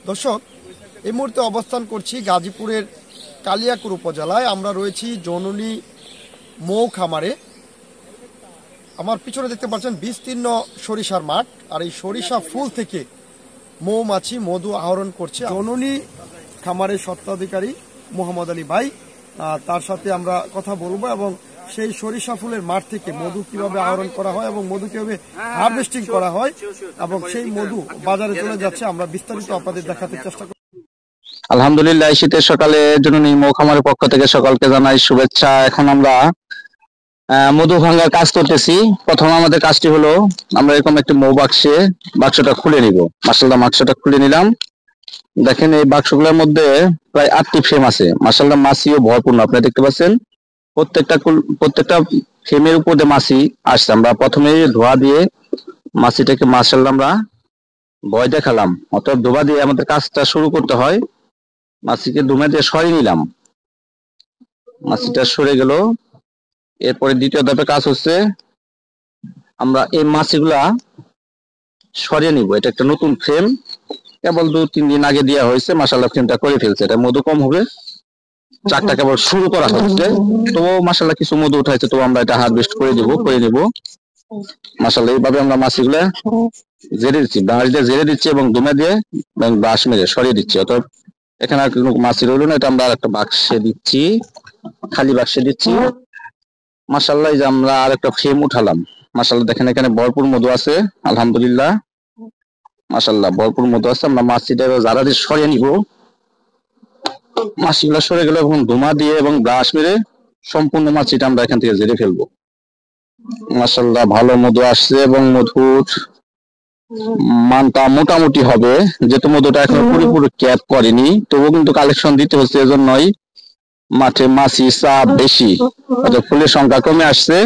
দর্শক, এই মুহূর্তে অবস্থান করছি গাজীপুরের কালিয়াকুর উপজেলায়। আমরা রয়েছি জননী মৌ খামারে। আমার পিছনে দেখতে পাচ্ছেন বিস্তীর্ণ সরিষার মাঠ, আর এই সরিষা ফুল থেকে মৌমাছি মধু আহরণ করছে জননী খামারের স্বত্বাধিকারী মোহাম্মদ আলী ভাই। তার সাথে আমরা কথা বলবো এবং সেই সরিষা ফুলের মাঠ থেকে মধু কিভাবে আহরণ করা হয় এবং মধু কিভাবে হারভেস্টিং করা হয় এবং সেই মধু বাজারে চলে যাচ্ছে, আমরা বিস্তারিত আপনাদের দেখাতে চেষ্টা করি। আলহামদুলিল্লাহ, শীতের সকালে জননী মৌ খামারের পক্ষ থেকে সকলকে জানাই শুভেচ্ছা। এখন আমরা মধু ভাঙার কাজ করতেছি। প্রথম আমাদের কাজটি হলো আমরা এরকম একটি মৌ বাক্সটা খুলে নিব। মাশাআল্লাহ, বাক্সটা খুলে নিলাম। দেখেন এই বাক্সগুলোর মধ্যে প্রায় 8টি ফ্রেম আছে। মাশাআল্লাহ, মাছিও ভরপুর, আপনারা দেখতে পাচ্ছেন। প্রত্যেকটা ফ্রেমের উপর দিয়ে মাছি আসছে। আমরা প্রথমে ধোয়া দিয়ে মাছিটাকে মাশাআল্লাহ আমরা ভয় দেখালাম, অর্থাৎ ধোয়া দিয়ে আমাদের কাজটা শুরু করতে হয়। মাছিকে ধুমে দিয়ে সরিয়ে নিলাম, মাছিটা সরে গেল। এরপরে দ্বিতীয় ধাপে কাজ হচ্ছে আমরা এই মাছিগুলা সরিয়ে নিব। এটা একটা নতুন ফ্রেম, কেবল 2-3 দিন আগে দেওয়া হয়েছে। মাশাআল্লাহ, ফ্রেমটা করে ফেলছে। এটা মধু কম হবে, চাকটা কেবল শুরু করা হচ্ছে। তো মাশাআল্লাহ কিছু মধু উঠাইছে, তো আমরা এটা হারভেস্ট করে নিব। মাশাআল্লাহ, এইভাবে আমরা মাছিগুলা জেরে দিচ্ছি, বাঁশ দিয়ে জেরে দিচ্ছি এবং ধুমে দিয়ে এবং ব্রাশ মেরে সরিয়ে দিচ্ছি। অর্থাৎ এখানে আর কোনো মাছি রইল না। এটা আমরা আর একটা বাক্সে দিচ্ছি, খালি বাক্সে দিচ্ছি। মাশাআল্লাহ, এই যে আমরা আর একটা ফ্রেম উঠালাম। মাশাআল্লাহ, দেখেন এখানে ভরপুর মধু আছে। আলহামদুলিল্লাহ, মাশাআল্লাহ ভরপুর মধু আছে। আমরা মাছিটা জারা দিয়ে সরিয়ে নিব। মাছিগুলো সরে গেলে এবং ধুমা দিয়ে এবং ব্রাশ মেরে সম্পূর্ণ মাছিটা আমরা এখান থেকে ঝেড়ে ফেলবো। মাশাআল্লাহ, ভালো মধু আসছে এবং মধুর মানটা মোটামুটি হবে, যেহেতু মধুটা এখন পুরোপুরি ক্যাপ করেনি, তবুও কিন্তু কালেকশন দিতে হচ্ছে। এজন্যই মাঠে মাছি চাপ বেশি, ফুলের সংখ্যা কমে আসছে,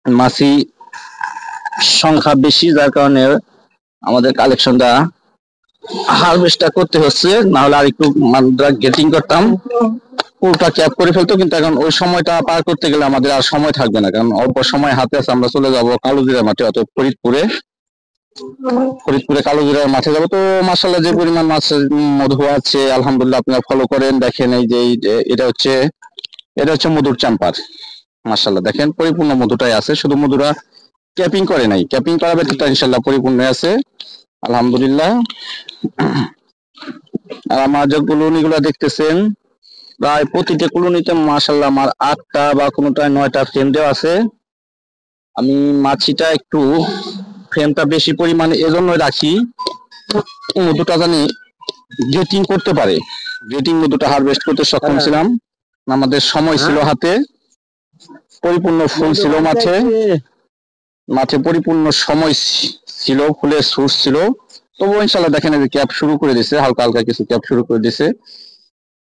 মাছি সংখ্যা বেশি, যার কারণে আমাদের কালেকশনটা হারভেস্টটা করতে হচ্ছে। না হলে আর একটু গেটিং করতাম, পুরোটা ক্যাপ করে ফেলতো। কিন্তু এখন ওই সময়টা পার করতে গেলে আমাদের আর সময় থাকবে না, কারণ অল্প সময় হাতে আছে। আমরা চলে যাব কালোজিরা মাঠে, অর্থাৎ ফরিদপুরে কালোজিরার মাঠে যাবো। তো মাশাআল্লাহ, যে পরিমাণ মাছের মধু আছে আলহামদুলিল্লাহ, আপনারা ফলো করেন। দেখেন এই যে এটা হচ্ছে মধুর চাম্পার। মাশাআল্লাহ, দেখেন পরিপূর্ণ মধুটাই আছে, শুধু মধুরা ক্যাপিং করে নাই। ক্যাপিং করা ব্যাপারটা ইনশাআল্লাহ পরিপূর্ণ আছে আলহামদুলিল্লাহ। আর আমার যে কলোনিগুলো দেখতেছেন, প্রায় প্রতিটা কলোনিতে মাশাআল্লাহ আমার 8টা বা কোনোটায় 9টা ফ্রেম দেওয়া আছে। আমি মাছিটা একটু ফ্রেমটা বেশি পরিমাণে এজন্য রাখি, মধুটা জানি গ্রেটিং করতে পারে। গ্রেটিং মধুটা হারভেস্ট করতে সক্ষম ছিলাম। আমাদের সময় ছিল হাতে, পরিপূর্ণ ফুল ছিল মাঠে পরিপূর্ণ সময় ছিল, ফুলের সোর্স ছিল। তবুও ইনশাআল্লাহ দেখেন যে ক্যাপ শুরু করে দিছে, হালকা হালকা কিছু ক্যাপ শুরু করে দিছে।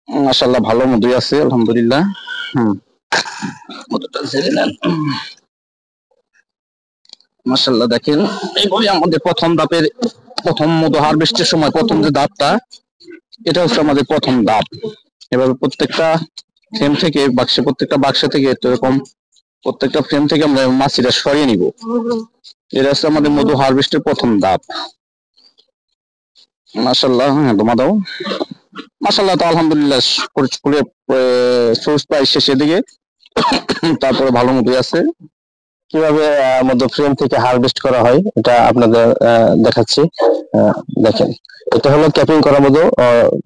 মাশাআল্লাহ, ভালো মধুই আছে আলহামদুলিল্লাহ। মধুটা ঝেড়ে নেন। মাশাআল্লাহ, দেখেন এইভাবে আমাদের প্রথম মধু হারভেস্টের সময় প্রথম যে ধাপটা, এটা হচ্ছে আমাদের প্রথম ধাপ। এভাবে প্রত্যেকটা ফ্রেম থেকে প্রত্যেকটা বাক্স থেকে এরকম প্রত্যেকটা ফ্রেম থেকে আমরা মাছিটা সরিয়ে নিব। এটা হচ্ছে আমাদের মধু হারভেস্টের প্রথম ধাপ। মাশাআল্লাহ, হ্যাঁ দমা দাও। মাশাআল্লাহ, তো আলহামদুলিল্লাহ ফুলের সোর্স প্রায় শেষের দিকে, তারপরে ভালো মধু আছে। কিভাবে মধু ফ্রেম থেকে হারভেস্ট করা হয় এটা আপনাদের দেখাচ্ছি। দেখেন, এটা হলো ক্যাপিং করা মধু,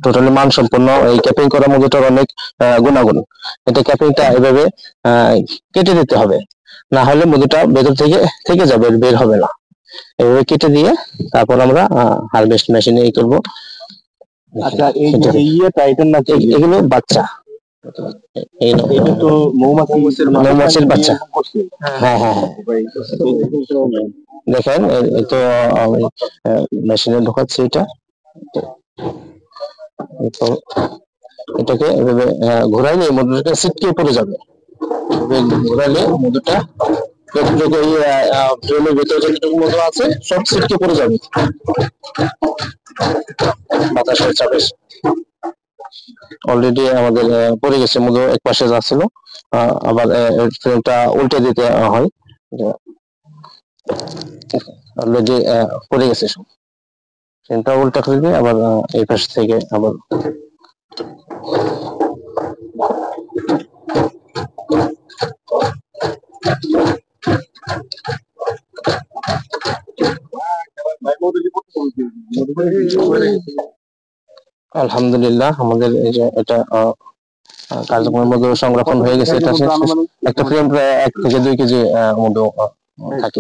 টোটালি মানসম্পন্ন। এই ক্যাপিং করা মধুটার অনেক গুণাগুণ। এটা ক্যাপিংটা এভাবে কেটে দিতে হবে, না হলে মধুটা ভেতর থেকে যাবে, বের হবে না। এভাবে কেটে দিয়ে তারপর আমরা হারভেস্ট মেশিনে করবো। আচ্ছা, এই যে এটার নাম এগুলো বাচ্চা, এটা তো মৌমাছির বাচ্চা। হ্যাঁ হ্যাঁ হ্যাঁ, দেখেন এই তো আমি মেশিনে ঢোকাচ্ছি এটা। তো এটাকে এভাবে ঘোরাইলে মধুটা ছিটকে পড়ে যাবে। ঘোরাইলে মধুটা ফ্রেমের ভেতরে যতটুকু মধু আছে সব ছিটকে পড়ে যাবে বাতাসের চাপে। অলরেডি আমাদের পড়ে গেছে মধু, এক পাশে যাচ্ছিল। আবার ফ্রেমটা উল্টে দিতে হয়, অলরেডি পড়ে গেছে সব। চেনটা উল্টা করে দিয়ে আবার এই পাশ থেকে আবার আলহামদুলিল্লাহ আমাদের এই যে এটা কার্যক্রমের মধ্যে সংরক্ষণ হয়ে গেছে। এটা একটা ফ্রেম প্রায় 1 থেকে 2 কেজি মধু থাকে।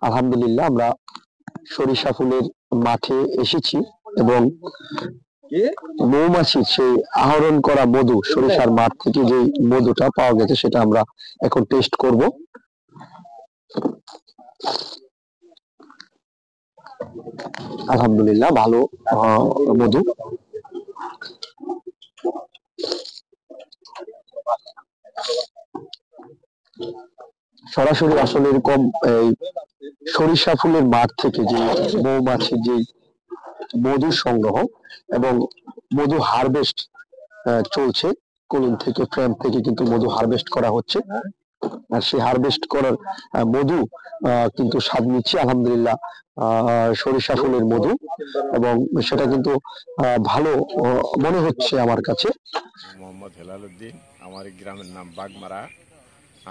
আলহামদুলিল্লাহ আমরা সরিষা ফুলের মাঠে এসেছি এবং মৌমাছির সেই আহরণ করা মধু, সরিষার মাঠ থেকে যে মধুটা পাওয়া গেছে সেটা আমরা এখন টেস্ট করব। আলহামদুলিল্লাহ ভালো মধু। সরাসরি আসলে এরকম এই সরিষা ফুলের মাঠ থেকে যে মৌমাছির যে মধু সংগ্রহ এবং মধু হারভেস্ট চলছে, কলিন থেকে ফ্রেম থেকে কিন্তু মধু হারভেস্ট করা হচ্ছে। আর সেই হারভেস্ট করার মধু কিন্তু স্বাদ নিচ্ছে আলহামদুলিল্লাহ সরিষা ফুলের মধু, এবং সেটা কিন্তু ভালো মনে হচ্ছে আমার কাছে। মোহাম্মদ হেলাল উদ্দিন, আমার গ্রামের নাম বাগমারা।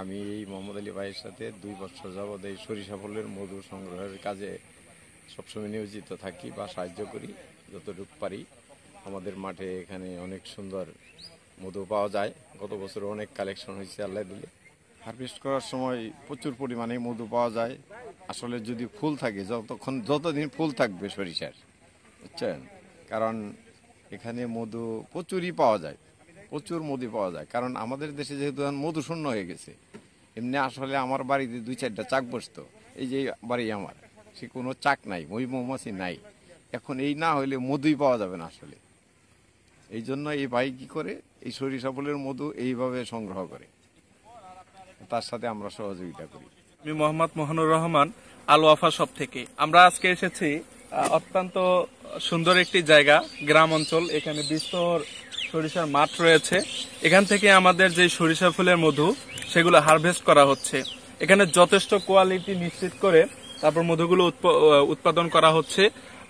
আমি এই মোহাম্মদ আলী ভাইয়ের সাথে 2 বছর যাবৎ এই সরিষা ফুলের মধু সংগ্রহের কাজে সবসময় নিয়োজিত থাকি বা সাহায্য করি যতটুকু পারি। আমাদের মাঠে এখানে অনেক সুন্দর মধু পাওয়া যায়। গত বছর অনেক কালেকশন হয়েছে আল্লাহ দিলে। হারভেস্ট করার সময় প্রচুর পরিমাণে মধু পাওয়া যায়। আসলে যদি ফুল থাকে, যতদিন ফুল থাকবে সরিষার, বুঝছেন, কারণ এখানে মধু প্রচুরই পাওয়া যায়, প্রচুর মধু পাওয়া যায়। কারণ আমাদের দেশে যেহেতু মধু শূন্য হয়ে গেছে, এমনি আসলে আমার বাড়িতে 2-4টা চাক বসতো। এই যে বাড়ি আমার, সে কোনো চাক নাই, ওই মৌমাছি নাই। এখন এই না হইলে মধুই পাওয়া যাবে না আসলে। এই জন্য এই ভাই কি করে, এই সরিষা ফুলের মধু এইভাবে সংগ্রহ করে, তার সাথে আমরা সহযোগিতা করি। আমি মোহাম্মদ মহানুর রহমান, আলো আফা শপ থেকে। আমরা আজকে এসেছি অত্যন্ত সুন্দর একটি জায়গা, গ্রাম অঞ্চল। এখানে বিস্তর সরিষার মাঠ রয়েছে। এখান থেকে আমাদের যে সরিষা ফুলের মধু, সেগুলো হারভেস্ট করা হচ্ছে। এখানে যথেষ্ট কোয়ালিটি নিশ্চিত করে তারপর মধুগুলো উৎপাদন করা হচ্ছে।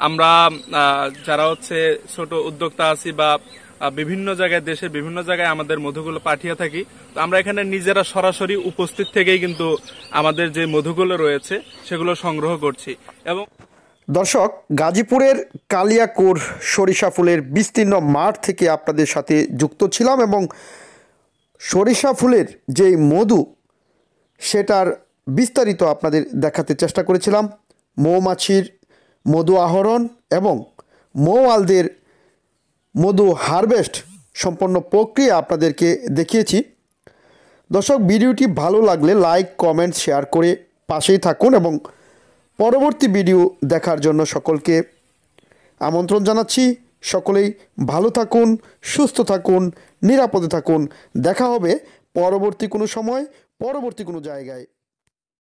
আমরা যারা ছোট উদ্যোক্তা আছি বা বিভিন্ন জায়গায়, দেশের বিভিন্ন জায়গায় আমাদের মধুগুলো পাঠিয়ে থাকি, তো আমরা এখানে নিজেরা সরাসরি উপস্থিত থেকেই কিন্তু আমাদের যে মধুগুলো রয়েছে সেগুলো সংগ্রহ করছি। এবং দর্শক, গাজীপুরের কালিয়াকুর সরিষা ফুলের বিস্তীর্ণ মাঠ থেকে আপনাদের সাথে যুক্ত ছিলাম এবং সরিষা ফুলের যে মধু সেটার বিস্তারিত আপনাদের দেখাতে চেষ্টা করেছিলাম। মৌমাছির মধু আহরণ এবং মৌয়ালদের মধু হারভেস্ট সম্পন্ন প্রক্রিয়া আপনাদেরকে দেখিয়েছি। দর্শক, ভিডিওটি ভালো লাগলে লাইক, কমেন্ট, শেয়ার করে পাশেই থাকুন এবং পরবর্তী ভিডিও দেখার জন্য সকলকে আমন্ত্রণ জানাচ্ছি। সকলেই ভালো থাকুন, সুস্থ থাকুন, নিরাপদে থাকুন। দেখা হবে পরবর্তী কোনো সময়, পরবর্তী কোনো জায়গায়।